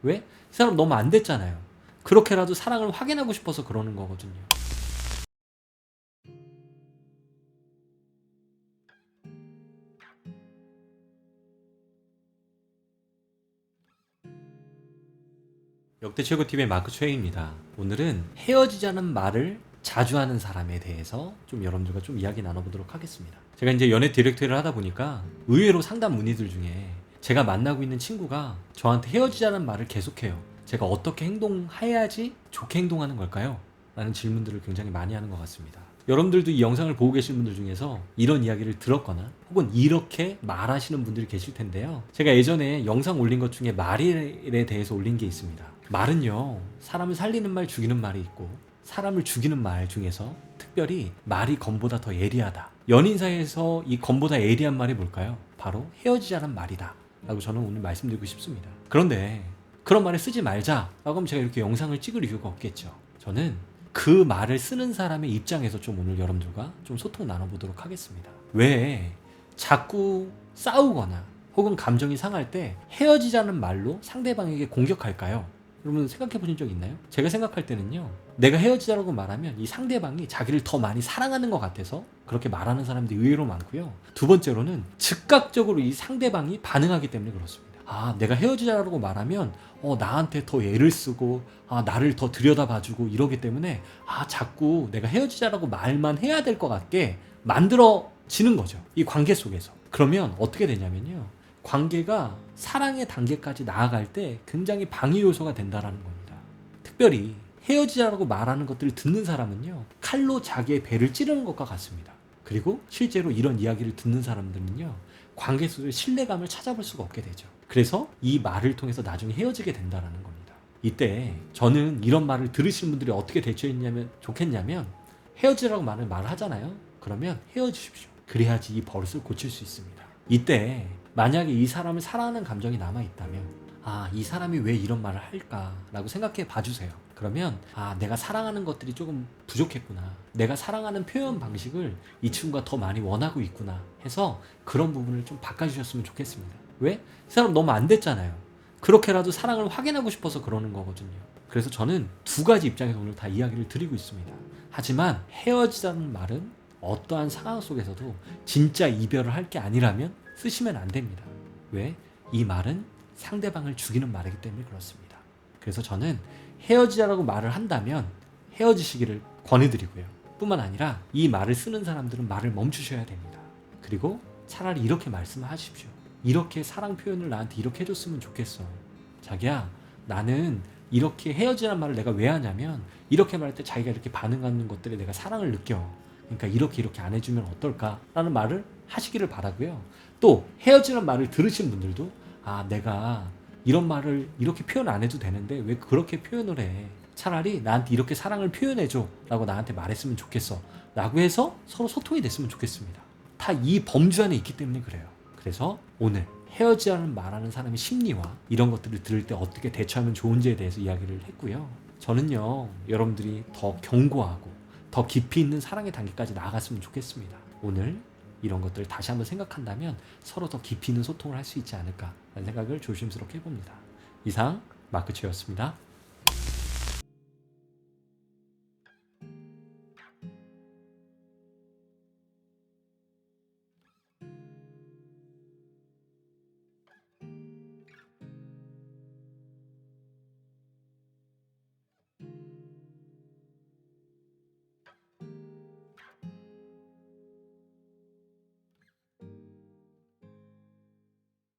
왜? 이 사람 너무 안 됐잖아요. 그렇게라도 사랑을 확인하고 싶어서 그러는 거거든요. 역대 최고TV의 마크 최희입니다. 오늘은 헤어지자는 말을 자주 하는 사람에 대해서 좀 여러분들과 좀 이야기 나눠보도록 하겠습니다. 제가 이제 연애 디렉터를 하다 보니까 의외로 상담 문의들 중에 제가 만나고 있는 친구가 저한테 헤어지자는 말을 계속해요. 제가 어떻게 행동해야지 좋게 행동하는 걸까요? 라는 질문들을 굉장히 많이 하는 것 같습니다. 여러분들도 이 영상을 보고 계신 분들 중에서 이런 이야기를 들었거나 혹은 이렇게 말하시는 분들이 계실 텐데요. 제가 예전에 영상 올린 것 중에 말에 대해서 올린 게 있습니다. 말은요, 사람을 살리는 말, 죽이는 말이 있고 사람을 죽이는 말 중에서 특별히 말이 검보다 더 예리하다. 연인 사이에서 이 검보다 예리한 말이 뭘까요? 바로 헤어지자는 말이다 라고 저는 오늘 말씀드리고 싶습니다. 그런데 그런 말을 쓰지 말자 라고 하면 제가 이렇게 영상을 찍을 이유가 없겠죠. 저는 그 말을 쓰는 사람의 입장에서 좀 오늘 여러분들과 좀 소통 나눠보도록 하겠습니다. 왜 자꾸 싸우거나 혹은 감정이 상할 때 헤어지자는 말로 상대방에게 공격할까요? 여러분 생각해 보신 적 있나요? 제가 생각할 때는요, 내가 헤어지자라고 말하면 이 상대방이 자기를 더 많이 사랑하는 것 같아서 그렇게 말하는 사람들이 의외로 많고요. 두 번째로는 즉각적으로 이 상대방이 반응하기 때문에 그렇습니다. 아, 내가 헤어지자라고 말하면 나한테 더 애를 쓰고 나를 더 들여다봐주고 이러기 때문에 자꾸 내가 헤어지자라고 말만 해야 될 것 같게 만들어지는 거죠. 이 관계 속에서. 그러면 어떻게 되냐면요, 관계가 사랑의 단계까지 나아갈 때 굉장히 방해 요소가 된다는 겁니다. 특별히 헤어지자라고 말하는 것들을 듣는 사람은요, 칼로 자기의 배를 찌르는 것과 같습니다. 그리고 실제로 이런 이야기를 듣는 사람들은요, 관계 속의 신뢰감을 찾아볼 수가 없게 되죠. 그래서 이 말을 통해서 나중에 헤어지게 된다는 겁니다. 이때 저는 이런 말을 들으시는 분들이 어떻게 대처했냐면 좋겠냐면, 헤어지라고 말을 하잖아요. 그러면 헤어지십시오. 그래야지 이 버릇을 고칠 수 있습니다. 이때 만약에 이 사람을 사랑하는 감정이 남아있다면 이 사람이 왜 이런 말을 할까라고 생각해 봐주세요. 그러면 내가 사랑하는 것들이 조금 부족했구나, 내가 사랑하는 표현 방식을 이 친구가 더 많이 원하고 있구나 해서 그런 부분을 좀 바꿔주셨으면 좋겠습니다. 왜? 이 사람 너무 안 됐잖아요. 그렇게라도 사랑을 확인하고 싶어서 그러는 거거든요. 그래서 저는 두 가지 입장에서 오늘 다 이야기를 드리고 있습니다. 하지만 헤어지자는 말은 어떠한 상황 속에서도 진짜 이별을 할 게 아니라면 쓰시면 안 됩니다. 왜? 이 말은 상대방을 죽이는 말이기 때문에 그렇습니다. 그래서 저는 헤어지자라고 말을 한다면 헤어지시기를 권해드리고요. 뿐만 아니라 이 말을 쓰는 사람들은 말을 멈추셔야 됩니다. 그리고 차라리 이렇게 말씀하십시오. 이렇게 사랑 표현을 나한테 이렇게 해줬으면 좋겠어. 자기야, 나는 이렇게 헤어지라는 말을 내가 왜 하냐면 이렇게 말할 때 자기가 이렇게 반응하는 것들에 내가 사랑을 느껴. 그러니까 이렇게 안 해주면 어떨까? 라는 말을 하시기를 바라고요. 또 헤어지는 말을 들으신 분들도 내가 이런 말을 이렇게 표현 안 해도 되는데 왜 그렇게 표현을 해? 차라리 나한테 이렇게 사랑을 표현해줘 라고 나한테 말했으면 좋겠어 라고 해서 서로 소통이 됐으면 좋겠습니다. 다 이 범주 안에 있기 때문에 그래요. 그래서 오늘 헤어지자는 말하는 사람의 심리와 이런 것들을 들을 때 어떻게 대처하면 좋은지에 대해서 이야기를 했고요. 저는요, 여러분들이 더 견고하고 더 깊이 있는 사랑의 단계까지 나아갔으면 좋겠습니다. 오늘 이런 것들을 다시 한번 생각한다면 서로 더 깊이 있는 소통을 할 수 있지 않을까 라는 생각을 조심스럽게 해봅니다. 이상 마크치였습니다.